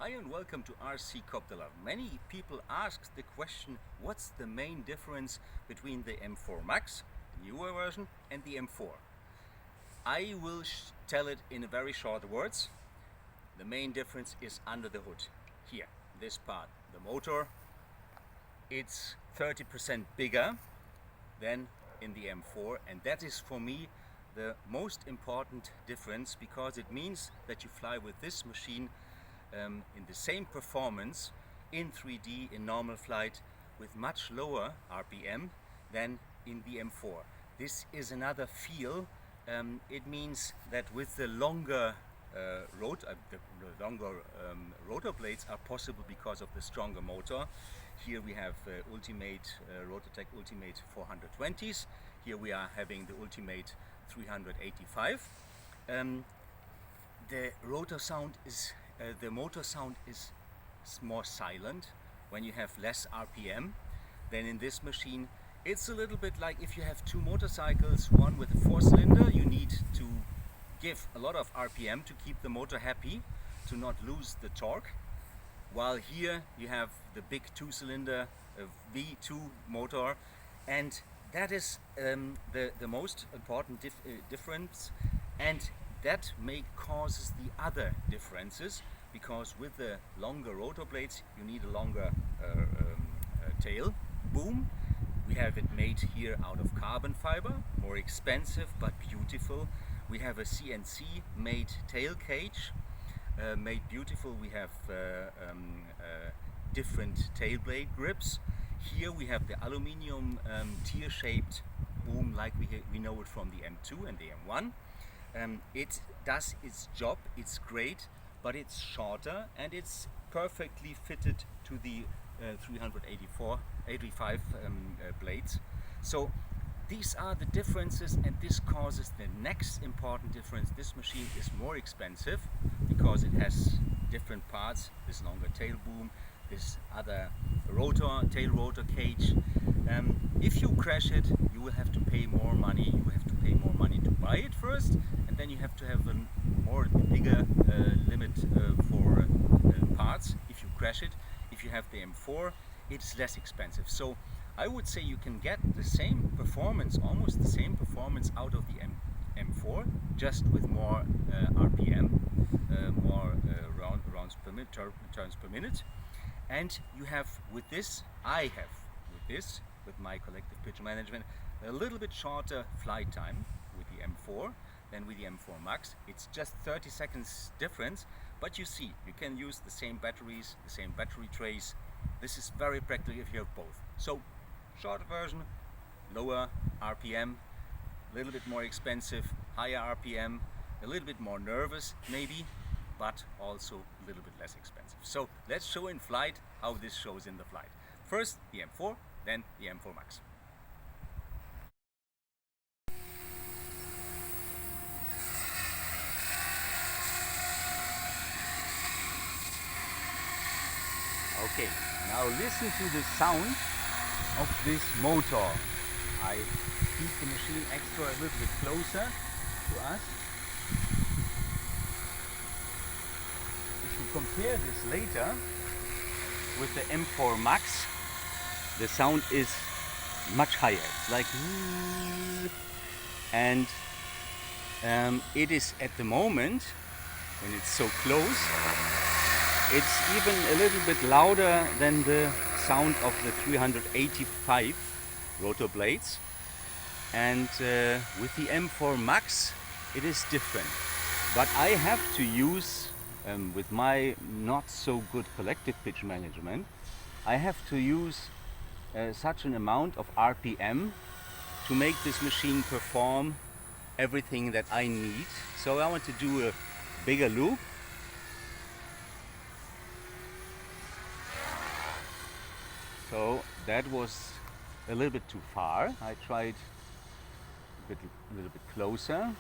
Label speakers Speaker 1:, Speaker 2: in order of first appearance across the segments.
Speaker 1: Hi and welcome to RC Copter Love. Many people ask the question, what's the main difference between the M4 Max, the newer version, and the M4? I will tell it in very short words. The main difference is under the hood. Here, this part, the motor, it's 30% bigger than in the M4, and that is for me the most important difference, because it means that you fly with this machine in the same performance in 3D in normal flight with much lower RPM than in the M4. This is another feel. It means that with the longer rotor blades are possible because of the stronger motor. Here we have Ultimate Rotortech Ultimate 420s. Here we are having the Ultimate 385. The rotor sound is the motor sound is more silent when you have less RPM than in this machine. It's a little bit like if you have two motorcycles, one with a 4-cylinder, you need to give a lot of RPM to keep the motor happy, to not lose the torque, while here you have the big 2-cylinder V2 motor, and that is the most important difference, and that causes the other differences, because with the longer rotor blades you need a longer tail boom. We have it made here out of carbon fiber, more expensive but beautiful. We have a CNC made tail cage, made beautiful. We have different tail blade grips. Here we have the aluminium tear-shaped boom like we know it from the M2 and the M1. It does its job, it's great, but it's shorter and it's perfectly fitted to the 385 blades. So these are the differences, and this causes the next important difference. This machine is more expensive because it has different parts, this longer tail boom, this other tail rotor cage. If you crash it, you will have to pay more money. You have to pay more money to buy it first, and then you have to have a bigger limit for parts if you crash it. If you have the M4, it's less expensive. So I would say you can get the same performance, almost the same performance out of the M4, just with more RPM, more rounds per minute, turns per minute. And you have with this, with my collective pitch management, a little bit shorter flight time with the M4 than with the M4 Max. It's just 30 seconds difference, but you see, you can use the same batteries, the same battery trays. This is very practical if you have both. So, shorter version, lower RPM, a little bit more expensive, higher RPM, a little bit more nervous maybe, but also a little bit less expensive. So let's show in flight how this shows in the flight. First the M4, then the M4 Max. Okay, now listen to the sound of this motor. I keep the machine extra a little bit closer to us. If you compare this later with the M4 Max, the sound is much higher. It's like, and it is at the moment, when it's so close, it's even a little bit louder than the sound of the 385 rotor blades. And with the M4 Max it is different. But I have to use, with my not so good collective pitch management, I have to use such an amount of RPM to make this machine perform everything that I need. So I want to do a bigger loop. So that was a little bit too far. I tried a little bit closer.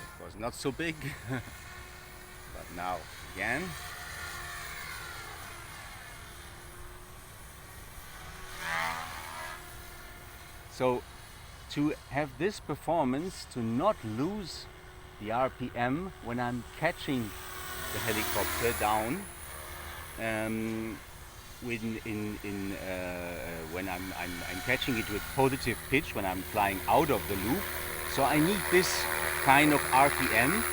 Speaker 1: It was not so big, but now again. So to have this performance, to not lose the RPM when I'm catching the helicopter down, when I'm catching it with positive pitch, when I'm flying out of the loop. So I need this kind of RPM.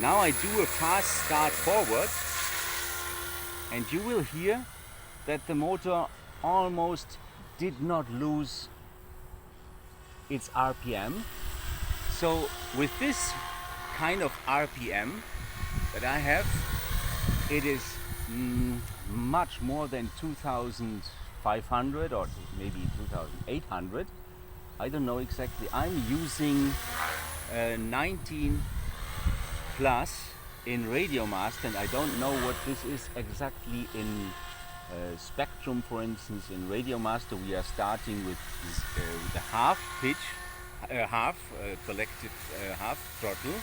Speaker 1: Now I do a fast start forward, and you will hear that the motor almost did not lose its RPM. So with this kind of RPM that I have, it is much more than 2,500 or maybe 2,800. I don't know exactly. I'm using 19 plus in Radio Master, and I don't know what this is exactly in Spectrum. For instance, in Radio Master we are starting with the half pitch, collective half throttle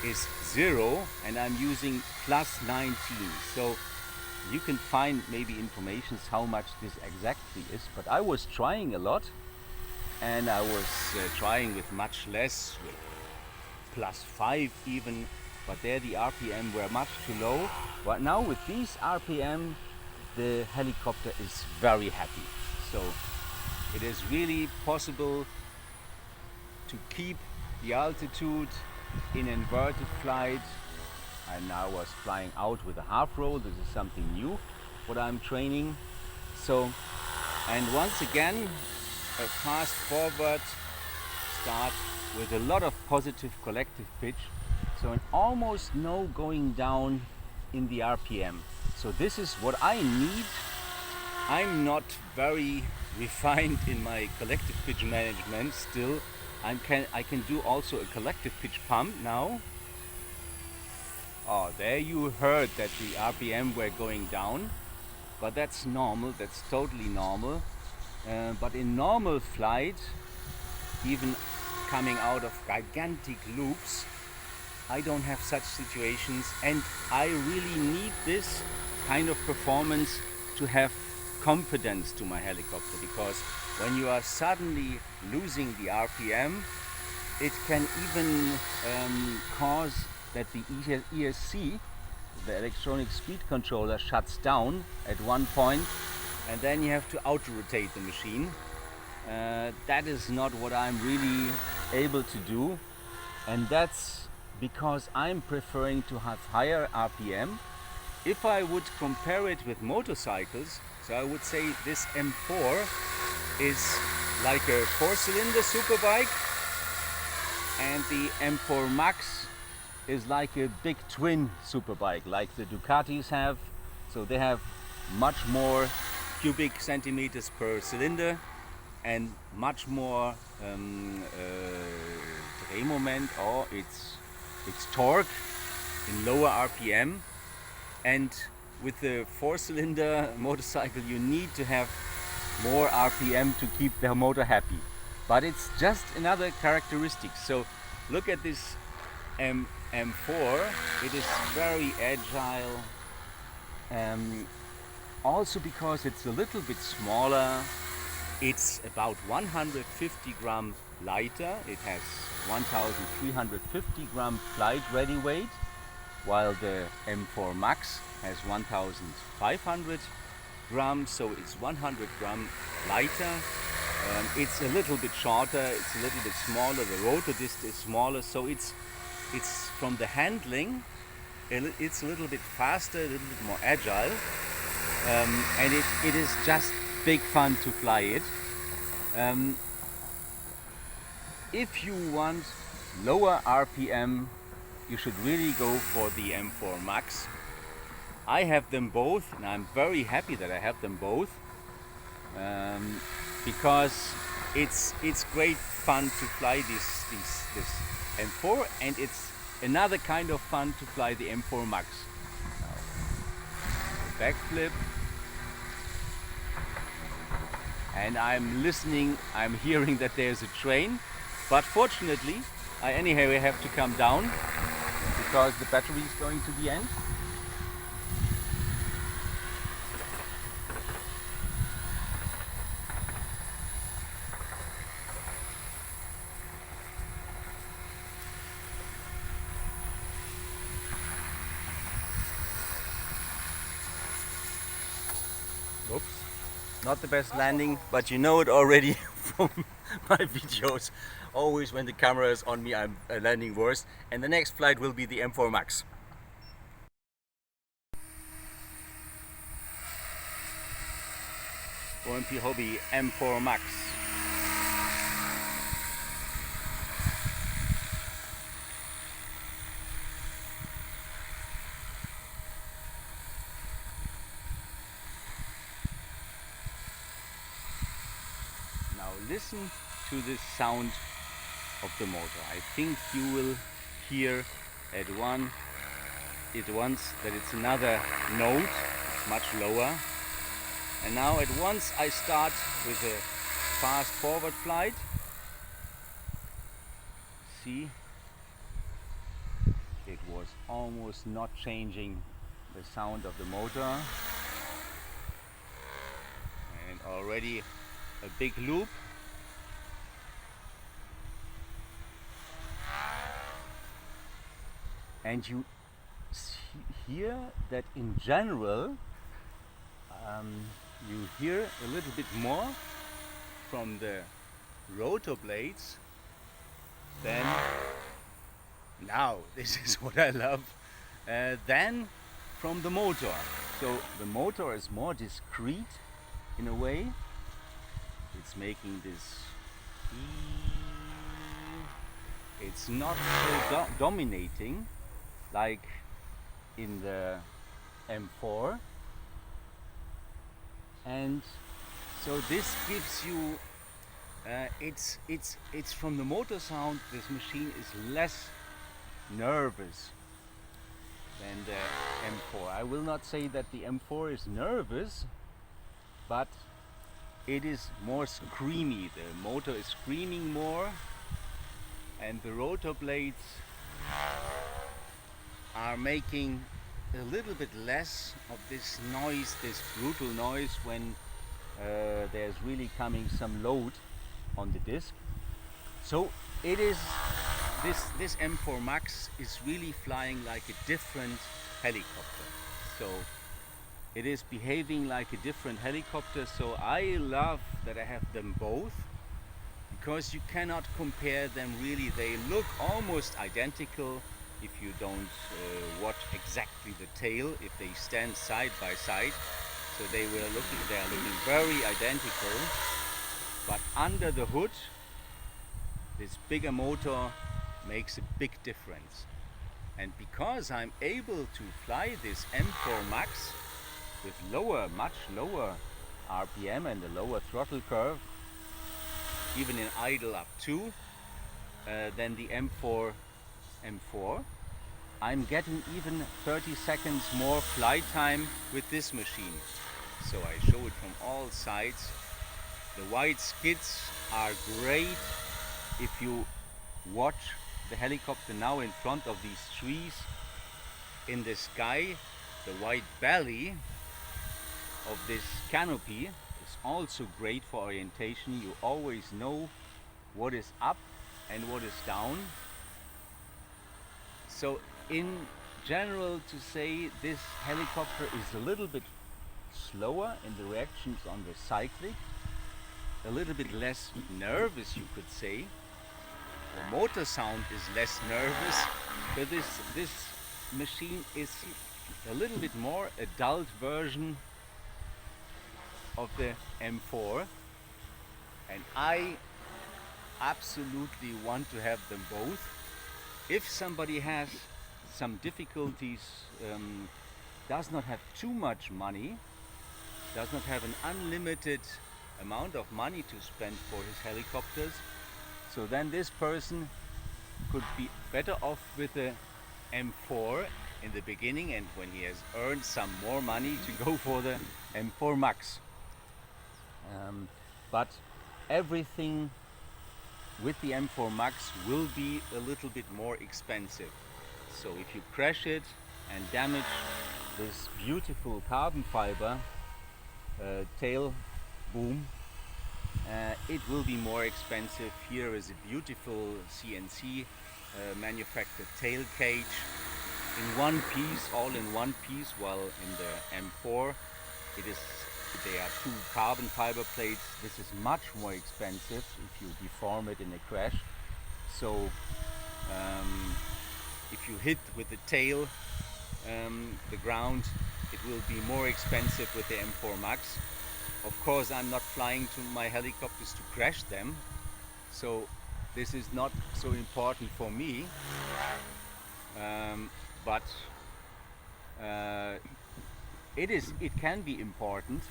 Speaker 1: is 0, and I'm using plus 19. So you can find maybe information how much this exactly is, but I was trying a lot, and I was trying with much less, with plus 5 even, but there the RPM were much too low. But now with these RPM the helicopter is very happy. So it is really possible to keep the altitude in inverted flight. And now I was flying out with a half roll. This is something new what I'm training. So, and once again a fast forward start with a lot of positive collective pitch, so almost no going down in the RPM. So this is what I need. I'm not very refined in my collective pitch management still. I can do also a collective pitch pump now. Oh, there you heard that the RPM were going down, but that's normal, that's totally normal. But in normal flight, even coming out of gigantic loops, I don't have such situations, and I really need this kind of performance to have confidence to my helicopter, because when you are suddenly losing the RPM, it can even cause that the ESC, the electronic speed controller, shuts down at one point, and then you have to auto-rotate the machine. That is not what I'm really able to do, and that's because I'm preferring to have higher RPM. If I would compare it with motorcycles, so I would say this M4 is like a 4-cylinder superbike, and the M4 Max is like a big twin superbike, like the Ducatis have. So they have much more cubic centimeters per cylinder and much more dreh moment, or its torque in lower RPM. And with the 4-cylinder motorcycle you need to have more RPM to keep the motor happy. But it's just another characteristic. So look at this M4, it is very agile, also because it's a little bit smaller. It's about 150 gram lighter. It has 1350 gram flight ready weight, while the M4 Max has 1500 grams, so it's 100 gram lighter. It's a little bit shorter, it's a little bit smaller, the rotor disc is smaller, so it's from the handling, it's a little bit faster, a little bit more agile, and it is just big fun to fly it. If you want lower RPM, you should really go for the M4 Max. I have them both, and I'm very happy that I have them both, because it's great fun to fly this M4, and it's another kind of fun to fly the M4 Max. Now, backflip, and I'm listening, I'm hearing that there's a train, but fortunately I anyhow have to come down because the battery is going to the end. Not the best landing, but you know it already from my videos. Always when the camera is on me, I'm landing worse. And the next flight will be the M4 Max. OMPHOBBY M4 Max. Now listen to the sound of the motor. I think you will hear at once that it's another note, it's much lower. And now at once I start with a fast forward flight. See, it was almost not changing the sound of the motor. And already a big loop. And you hear that in general you hear a little bit more from the rotor blades than, now this is what I love, than from the motor. So the motor is more discreet in a way. It's making this, it's not so dominating like in the M4, and so this gives you it's from the motor sound, this machine is less nervous than the M4. I will not say that the M4 is nervous, but it is more screamy. The motor is screaming more, and the rotor blades are making a little bit less of this noise, this brutal noise when there's really coming some load on the disc. So it is, this M4 Max is really flying like a different helicopter. So it is behaving like a different helicopter. So I love that I have them both, because you cannot compare them really. They look almost identical if you don't watch exactly the tail, if they stand side by side. So they are looking very identical, but under the hood this bigger motor makes a big difference. And because I'm able to fly this M4 Max with much lower RPM and a lower throttle curve, even in idle up to, than the M4, I'm getting even 30 seconds more flight time with this machine. So I show it from all sides. The wide skids are great. If you watch the helicopter now in front of these trees in the sky, the white belly of this canopy is also great for orientation. You always know what is up and what is down. So in general, to say this helicopter is a little bit slower in the reactions on the cyclic, a little bit less nervous, you could say. The motor sound is less nervous, but this machine is a little bit more adult version of the M4, and I absolutely want to have them both. If somebody has some difficulties, does not have too much money, does not have an unlimited amount of money to spend for his helicopters, so then this person could be better off with the M4 in the beginning, and when he has earned some more money, to go for the M4 Max. But everything with the M4 Max will be a little bit more expensive. So if you crash it and damage this beautiful carbon fiber tail boom, it will be more expensive. Here is a beautiful CNC manufactured tail cage in one piece, all in one piece, while in the M4 it is they are two carbon fiber plates. This is much more expensive if you deform it in a crash. So if you hit with the tail the ground, it will be more expensive with the M4 Max. Of course, I'm not flying to my helicopters to crash them, so this is not so important for me, but it can be important.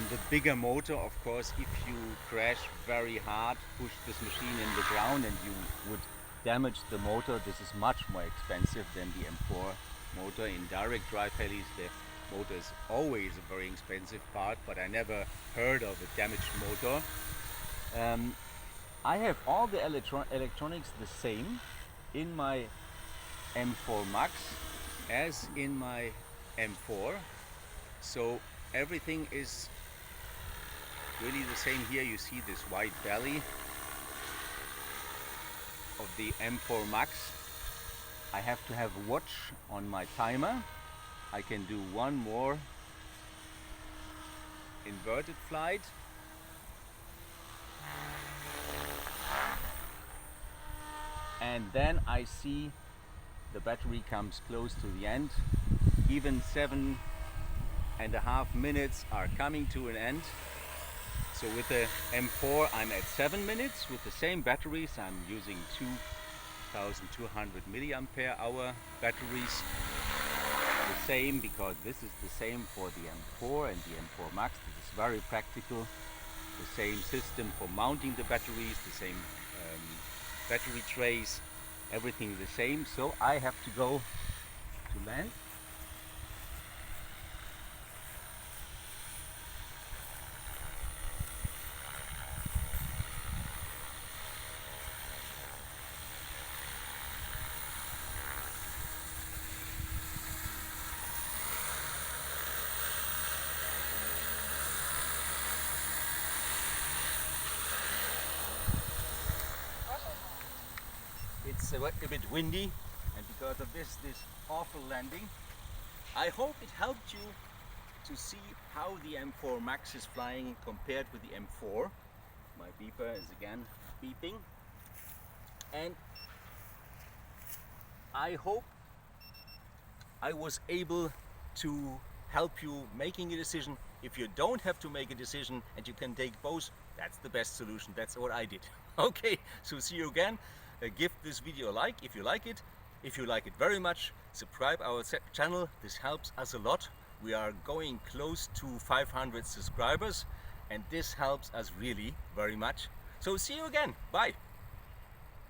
Speaker 1: The bigger motor, of course, if you crash very hard, push this machine in the ground and you would damage the motor, this is much more expensive than the M4 motor. In direct drive helis, the motor is always a very expensive part, but I never heard of a damaged motor. I have all the electronics the same in my M4 Max as in my M4, so everything is really the same. Here you see this white belly of the M4 Max. I have to have a watch on my timer. I can do one more inverted flight. And then I see the battery comes close to the end. Even 7.5 minutes are coming to an end. So with the M4 I'm at 7 minutes. With the same batteries, I'm using 2200 milliampere hour batteries. The same, because this is the same for the M4 and the M4 Max. This is very practical. The same system for mounting the batteries, the same battery trays, everything the same. So I have to go to land. It's a bit windy, and because of this awful landing. I hope it helped you to see how the M4 Max is flying compared with the M4. My beeper is again beeping, and I hope I was able to help you making a decision. If you don't have to make a decision and you can take both, that's the best solution. That's what I did. Okay, so see you again. Give this video a like if you like it. If you like it very much, subscribe our channel. This helps us a lot. We are going close to 500 subscribers, and this helps us really very much. So see you again. Bye.